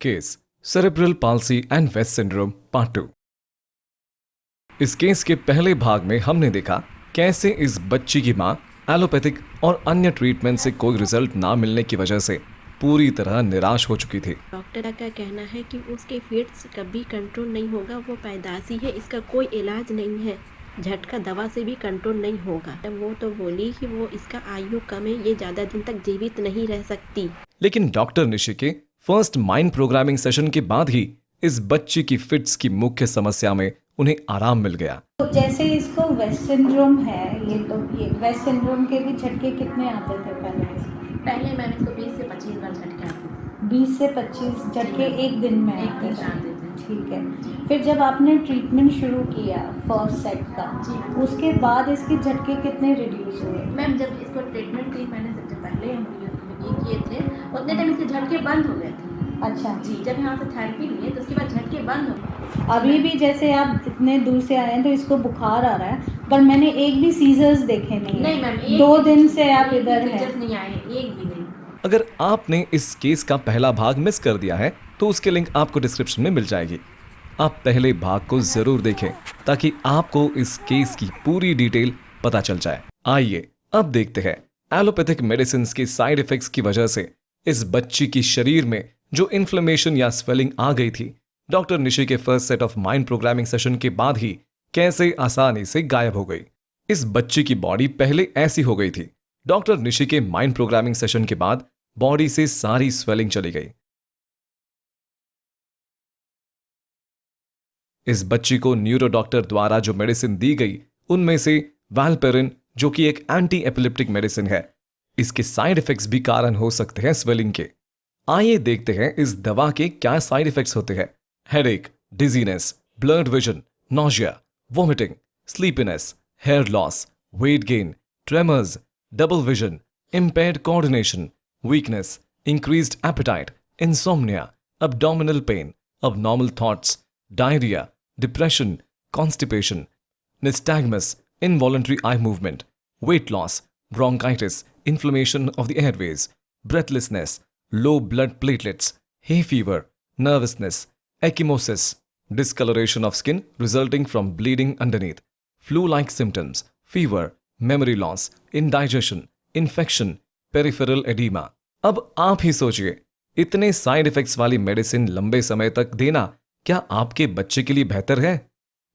Case cerebral palsy and West syndrome part 2। इस case के पहले भाग में हमने देखा कैसे इस बच्ची की मां एलोपैथिक और अन्य ट्रीटमेंट से कोई रिजल्ट ना मिलने की वजह से पूरी तरह निराश हो चुकी थी। डॉक्टर का कहना है कि उसके फिट्स कभी कंट्रोल नहीं होगा, वो पैदाशी है, इसका कोई इलाज नहीं है, झटका दवा से भी कंट्रोल नहीं होगा। वो तो बोली कि वो इसका आयु कम है, ये ज़्यादा दिन तक जीवित नहीं रह सकती। लेकिन डॉक्टर निशी के फर्स्ट माइंड प्रोग्रामिंग सेशन के बाद ही इस बच्ची की फिट्स की मुख्य समस्या में उन्हें आराम मिल गया। तो जैसे इसको वेस्ट सिंड्रोम है, ये वेस्ट सिंड्रोम के भी झटके कितने आते थे पहले मैम इसको 20 से 25 बार झटके आते थे। 20 से 25 झटके एक दिन में एक आते दिन थे। आते थे। ठीक है। फिर जब आपने ट्रीटमेंट शुरू किया फर्स्ट सेट का, उसके बाद इसके झटके कितने रिड्यूस हुए? मैम जब इसको ट्रीटमेंट की मैंने सबसे पहले हम ये किए थे, उतने टाइम इसके झटके बंद हो गए थे। अच्छा जी, जब यहाँ से थेरेपी लिए तो उसके बाद झटके बंद हो गए। अभी भी जैसे आप इतने दूर से आए हैं तो इसको बुखार आ रहा है, पर मैंने एक भी सीजर्स देखे नहीं। नहीं मैम, 2 दिन से आप इधर हैं। नहीं आए, एक भी नहीं। अगर आपने इस केस का पहला भाग मिस कर दिया है तो उसके लिंक आपको डिस्क्रिप्शन में मिल जाएगी। आप पहले भाग को जरूर देखें ताकि आपको इस केस की पूरी डिटेल पता चल जाए। आइए अब देखते हैं एलोपैथिक मेडिसिन के साइड इफेक्ट्स की वजह से इस बच्ची की शरीर में जो इन्फ्लेमेशन या स्वेलिंग आ गई थी, डॉक्टर निशी के first set of mind programming session के बाद ही कैसे आसानी से गायब हो गई। इस बच्ची की बॉडी पहले ऐसी हो गई थी, डॉक्टर निशी के माइंड प्रोग्रामिंग सेशन के बाद बॉडी से सारी स्वेलिंग चली गई। इस बच्ची को न्यूरो डॉक्टर द्वारा जो मेडिसिन दी गई उनमें से वैलपेरिन, जो कि एक एंटी एपिलेप्टिक मेडिसिन है, इसके साइड इफेक्ट्स भी कारण हो सकते हैं स्वेलिंग के। आइए देखते हैं इस दवा के क्या साइड इफेक्ट्स होते हैं। Headache, dizziness, blurred vision, nausea, vomiting, sleepiness, hair loss, weight gain, tremors, double vision, impaired coordination, weakness, increased appetite, insomnia, abdominal pain, abnormal thoughts, diarrhea, depression, constipation, nystagmus, involuntary eye movement, weight loss, bronchitis, inflammation of the airways, breathlessness, low blood platelets, hay fever, nervousness, ecchymosis, discoloration of skin resulting from bleeding underneath, flu-like symptoms, fever, memory loss, indigestion, infection, peripheral oedema. अब आप ही सोचिए, इतने side effects वाली medicine लंबे समय तक देना क्या आपके बच्चे के लिए बेहतर है?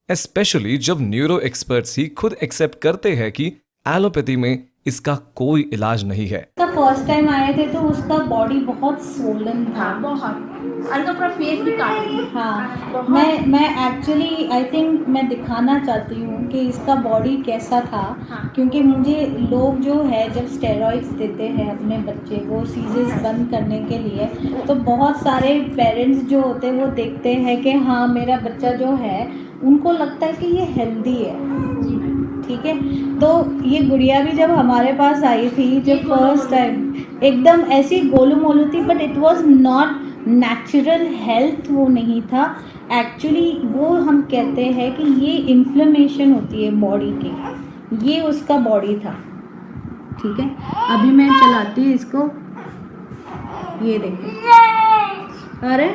स्पेशली जब न्यूरो एक्सपर्ट्स ही खुद एक्सेप्ट करते हैं कि एलोपैथी में इसका कोई इलाज नहीं है। फर्स्ट टाइम आए थे तो उसका बॉडी बहुत सोलन था। हाँ, बहुत। और तो पूरा फेस भी काला। हाँ, मैं एक्चुअली आई थिंक मैं दिखाना चाहती हूँ कि इसका बॉडी कैसा था। हाँ। क्योंकि मुझे लोग जो है जब स्टेरॉइड्स देते हैं अपने बच्चे को सीजर्स बंद करने के लिए, तो बहुत सारे पेरेंट्स जो होते हैं वो देखते हैं कि हाँ मेरा बच्चा जो है, उनको लगता है कि ये हेल्दी है। जी मैम। ठीक है। तो ये गुड़िया भी जब हमारे पास आई थी, जब फर्स्ट टाइम एकदम ऐसी गोलू मोलू थी, but it was not natural health, वो नहीं था एक्चुअली। वो हम कहते हैं कि ये इन्फ्लेमेशन होती है बॉडी की, ये उसका बॉडी था। ठीक है। अभी मैं चलाती हूँ इसको, ये देखो। अरे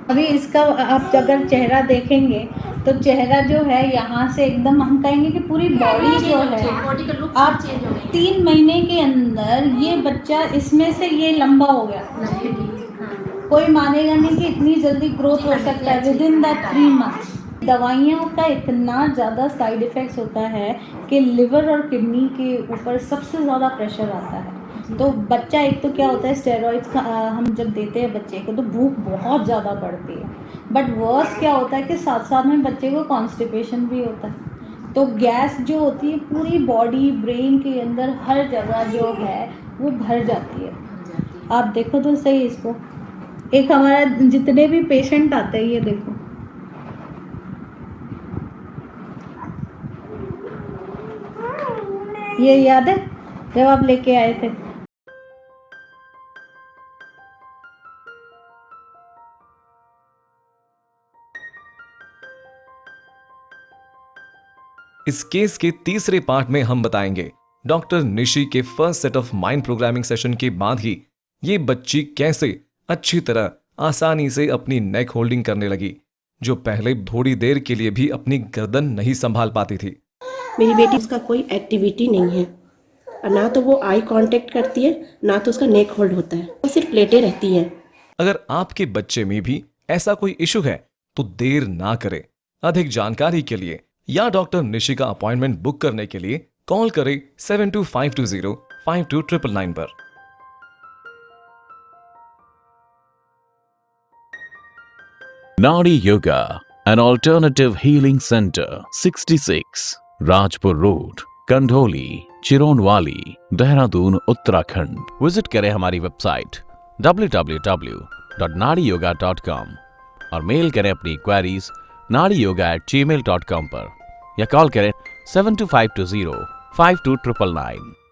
अभी इसका आप अगर चेहरा देखेंगे तो चेहरा जो है यहाँ से एकदम हम कहेंगे कि पूरी बॉडी जो है, बॉडी का लुक आप चेंज हो गई। 3 महीने के अंदर ये बच्चा इसमें से ये लंबा हो गया। हाँ। कोई मानेगा नहीं कि इतनी जल्दी ग्रोथ हो सकता है विद इन दैट 3 मंथ्स। दवाइयों का इतना ज़्यादा साइड इफ़ेक्ट्स होता है कि लिवर और किडनी के ऊपर सबसे ज़्यादा प्रेशर आता है। तो बच्चा, एक तो क्या होता है स्टेरॉइड्स का हम जब देते हैं बच्चे को तो भूख बहुत ज़्यादा बढ़ती है, बट वर्स क्या होता है कि साथ साथ में बच्चे को कॉन्स्टिपेशन भी होता है। तो गैस जो होती है पूरी बॉडी, ब्रेन के अंदर हर जगह जो है वो भर जाती है। आप देखो तो सही इसको। एक हमारा जितने भी पेशेंट आते हैं, ये देखो, ये याद है जब आप लेके आए थे? इस केस के तीसरे पार्ट में हम बताएंगे डॉक्टर निशी के first set of mind programming session के बाद ही ये बच्ची कैसे अच्छी तरह आसानी से अपनी नेक होल्डिंग करने लगी, जो पहले थोड़ी देर के लिए भी अपनी गर्दन नहीं संभाल पाती थी। मेरी बेटी उसका कोई एक्टिविटी नहीं है, और ना तो वो आई कांटेक्ट करती है, ना तो उसका नेक होल्ड होता है, वो सिर्फ लेटे रहती है। अगर आपके बच्चे में भी ऐसा कोई इशू है तो देर ना करें। अधिक जानकारी के लिए या डॉक्टर निशि का अपॉइंटमेंट बुक करने के लिए कॉल करें 7252052999 पर। Nadi Yoga, an alternative healing center, 66 Rajpur Road, Kandholi, Chironwali, Dehradun, Uttarakhand. Visit करें हमारी वेबसाइट www.nadiyoga.com और मेल करें अपनी क्वेरीज nadiyoga@gmail.com पर या कॉल करें 7252052999।